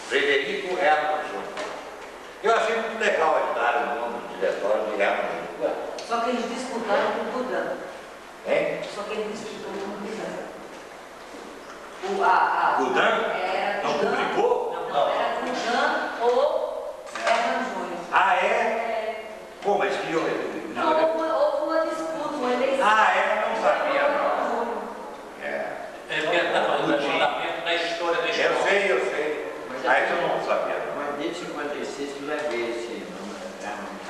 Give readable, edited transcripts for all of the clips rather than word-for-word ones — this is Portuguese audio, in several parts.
Frederico Herman Júnior. Eu achei muito legal eles darem o nome do diretório de Herman Júnior. Só que eles disputaram com o Budan. Hein? Só que eles disputaram com o Budan. Budan? Era Não Budan. publicou? Não, era Budan ou Herman Júnior. Ah, é? Pô, mas que eu... Não, houve uma disputa, uma eleição. Ah, é? Eu não sabia, não. É. É porque está falando do fundamento da história da escola. Eu sei. Ah, isso eu não sabia, não. Mas desde 56 tu vai ver esse nome.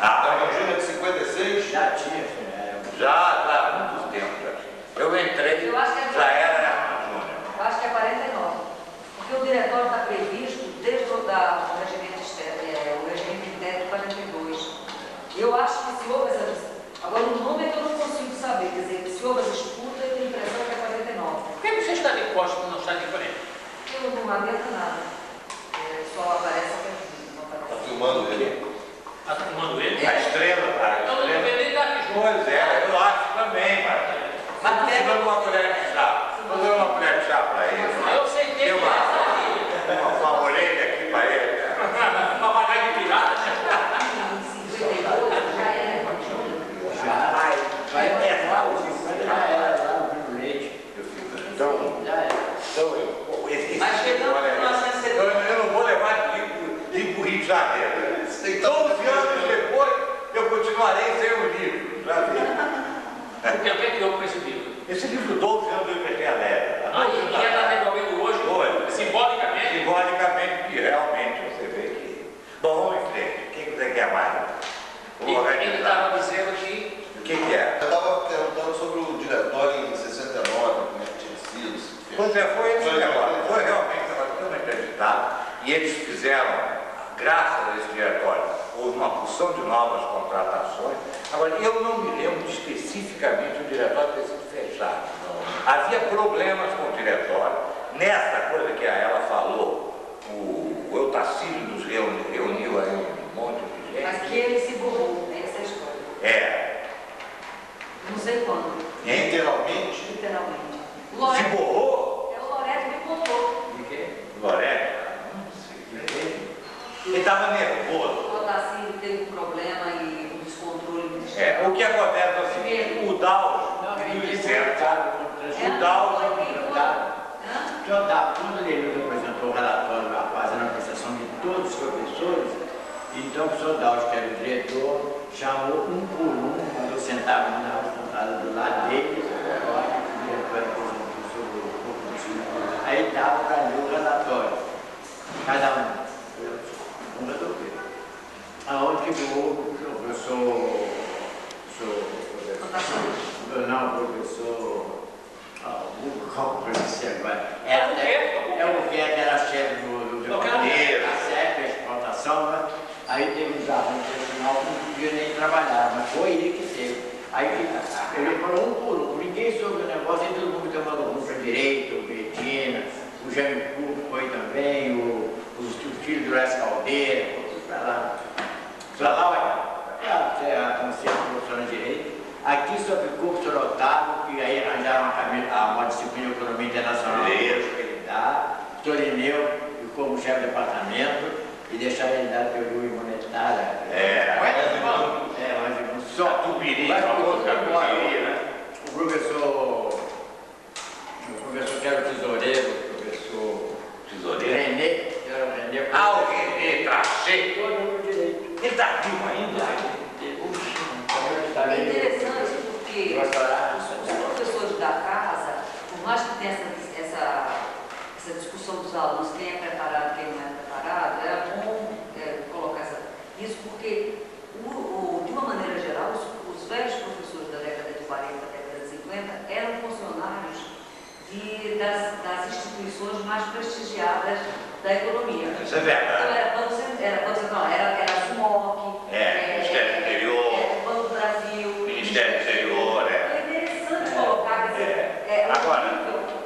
Ah, Herman Júnior de 56? Já tinha, já há muitos tempos já tinha. Eu entrei, Eu acho que é já era Herman Júnior. Eu acho que é 49. Porque o diretório está previsto desde o regimento interno de 42. Eu acho que se houve essa disputa. Agora, o nome é que eu não consigo saber. Quer dizer, se houve a disputa, eu tenho a impressão que é 49. Por que você está de costas e não está de frente? Eu não adianta nada. Só aparece aqui. Não Tá aparece. filmando ele? Está filmando ele? A estrela, a Então não estrela. vê nem daqui junto. Pois é, eu acho também, mas estou dando uma colher de chá. Estou dando uma colher de chá para ele. Eu sei que Deu ele uma orelha aqui para ele. uma bagagem de pirata. Em 52 já era Júnior. vai levar o 50 já era lá no Rio Leite. Então, Já era. Mas chegando em 1970. eu não vou levar livro Rio de Janeiro. Tem que estar 12 anos depois, eu continuarei sem o livro. Já vi. Porque o que é que houve com esse livro? Esse livro, 12 anos, eu peguei a leve. E já está resolvendo hoje, Hoje. simbolicamente. Simbolicamente, que realmente você vê que... Bom, vamos em frente. O que você quer mais? Vou Ele organizar. estava dizendo que O que é? Eu estava perguntando sobre o diretório em 69, como é que tinha sido. Pois é, foi esse negócio. Foi realmente tão acreditado. E eles fizeram, graças a esse diretório, houve uma porção de novas contratações. Agora, eu não me lembro de especificamente o diretório ter sido fechado. Havia problemas com o diretório. Nessa coisa que a ela falou, o Eutacílio nos reuniu aí um monte de gente. Mas que ele se borrou, essa é a história. É. Não sei quando, Literalmente? literalmente. O Se Loreto, borrou? é o Loreto me contou. De quê? Loreto? Não sei. Ele estava nervoso. O Otacílio teve um problema e um descontrole muito É, o que acontece é o seguinte, o Dalcio e o Vicente, o Dalcio Quando ele apresentou o relatório da fazendo a apreciação de todos os professores, então o professor Dalcio, que era o diretor, chamou um por um, quando eu sentava na sentada do lado dele, o diretor apresentou sobre o corpo do ensino, aí ele dava para ler o relatório, cada um resolveu. Aonde chegou o professor, não, o professor, qual professor agora? É o que era chefe do Isso. da CEP, a exportação, né? Aí teve uns arranjos no final, não podia nem trabalhar, mas foi ele que teve. Aí ele falou um por um, ninguém soube o negócio, aí todo mundo tomando rumo para direito, o Betina, o Jaime Curto foi também, o filho do Lécio Caldeira, tudo para lá. Para lá, vai, como se fosse professor de direito. Aqui só ficou o professor Otávio, que aí arranjaram uma disciplina de economia internacional para ele dar. O professor Lineu ficou como chefe de departamento e deixaram ele dar teoria monetária. Mas só Tupiri, famoso Tupiri, né? O professor que era o tesoureiro, o professor Tesoureiro. Renê, que era o Renê. Ah, o Renê, Trachê. Todo mundo direito. Ele está vivo ainda? É interessante porque os professores da casa, por mais que tenha essa discussão dos alunos, quem é preparado, quem não é preparado, era bom colocar isso, porque, de uma maneira geral, os velhos professores da década de 40, da década de 50, eram funcionários das instituições mais prestigiadas da economia. Isso é verdade. Então era Banco Central, era a SUMOC, Ministério do Interior, Banco do Brasil. Ministério do Exterior, É interessante colocar, quer dizer, Agora,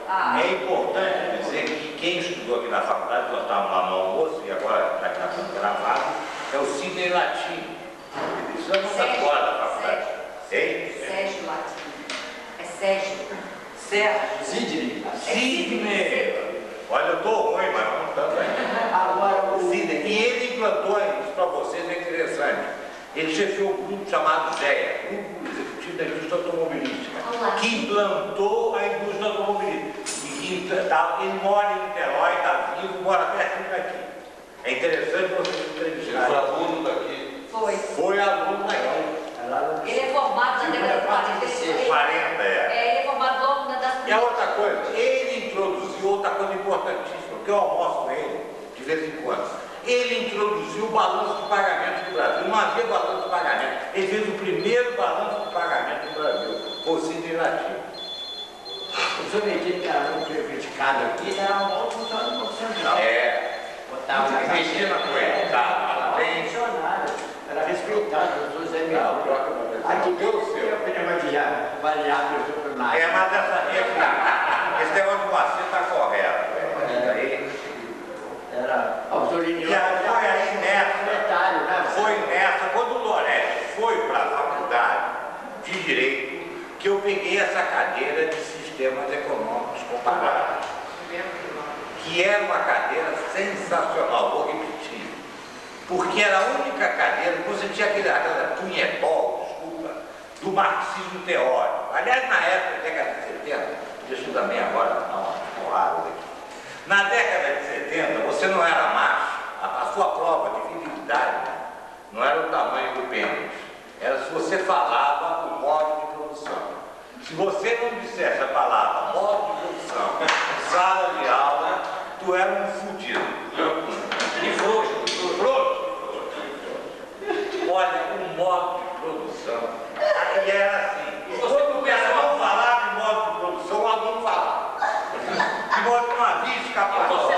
Ah, é importante dizer que quem estudou aqui na faculdade, nós estávamos lá no almoço, e agora já está sendo gravado, é o Sidney Latini. Isso é uma fora da faculdade. Hein? Sérgio Latini. É Sérgio. Sérgio. Sidney. Sidney! Olha, eu estou ruim, mas não tanto aí. Agora, implantou isso para vocês, é interessante. Ele chefiou um grupo chamado GEA, Grupo Executivo da Indústria Automobilística, que implantou a indústria automobilística. E ele mora em Niterói, está vivo, mora perto daqui. É interessante vocês entrevistarem. Foi aluno daqui. Foi aluno daqui. Ele é formado na década de 40. 40, Ele é formado logo na das. E a outra coisa, ele introduziu outra coisa importantíssima, que eu almoço com ele de vez em quando. Ele introduziu o balanço de pagamento do Brasil. Não havia balanço de pagamento. Ele fez o primeiro balanço de pagamento do Brasil, por sindicato. O Sometino, que era muito criticado aqui, era um bom funcionário do Banco Central. Botava na Cristina Coelho, tá? Bem funcionário. Era respeitado, as pessoas eram aqui deu o seu. Eu variar a pessoa por nada. Mas esse negócio de você está correto. Era. Foi aí nessa, foi nessa, quando o Loretti foi para a faculdade de Direito, que eu peguei essa cadeira de Sistemas Econômicos Comparados, que era uma cadeira sensacional, vou repetir, porque era a única cadeira que você tinha aquela punhetol, desculpa, do marxismo teórico. Aliás, na época, década de 70, deixa eu também agora dar uma porrada aqui. Na década de 70, você não era macho, a sua prova de virilidade não era o tamanho do pênis, era se você falava o modo de produção. Se você não dissesse a palavra modo de produção, sala de aula, tu era um fudido. E frouxo. Olha, o modo de produção. Aí era assim. Quando o pessoal falava em modo de produção, o aluno falava. De modo que não havia escapatória.